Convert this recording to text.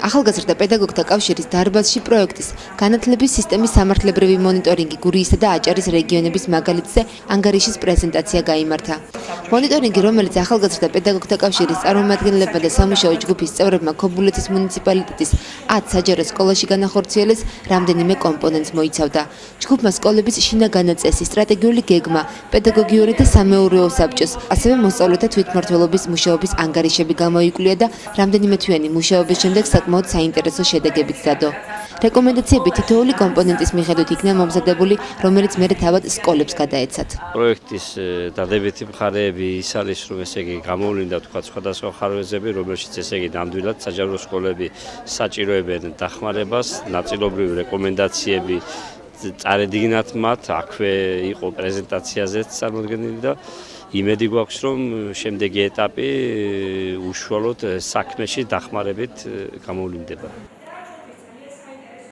ახალგაზრდა პედაგოგთა კავშირის დარბაზში პროექტის განათლების სისტემის სამართლებრივი მონიტორინგი გურიისა და აჭარის რეგიონების მაგალითზე ანგარიშის პრეზენტაცია გაიმართა. მონიტორინგი, რომელიც ახალგაზრდა პედაგოგთა კავშირის წარმომადგენლებმა და სამუშაო ჯგუფის წევრებმა ქობულეთის მუნიციპალიტეტის 10 საჯარო სკოლაში განახორციელეს, რამდენიმე კომპონენტს მოიცავდა. ჯგუფმა სკოლების შინაგანა წესი, სტრატეგიული გეგმა, პედაგოგიური და სამეურვეო საბჭოს, ასევე მოსწავლეთა თვითმმართველობის მუშაობის ანგარიშები გამოიკვლია და რამდენიმე თვიანი მუშაობის შემდეგ საკმაოდ საინტერესო შედეგებიც დადო. რეკომენდაციები თითოეული კომპონენტის მიხედვით იქნა მომზადებული, რომელიც მერე თავად სკოლებს გადაეცათ. პროექტის დადებითი მხარეები ის არის, რომ ესე იგი გამოვლინდა თქვათ სხვადასხვა ხარვეზები, რომელშიც ესე იგი ნამდვილად საჯარო სკოლები საჭიროებენ დახმარებას, ნაწილობრივ რეკომენდაციები წარედგინათ მათ, აქვე იყო პრეზენტაციაზეც წარმოდგენილი და იმედი გვაქვს, რომ შემდეგი ეტაპი უშუალოდ საქმეში დახმარებით გამოვლინდება.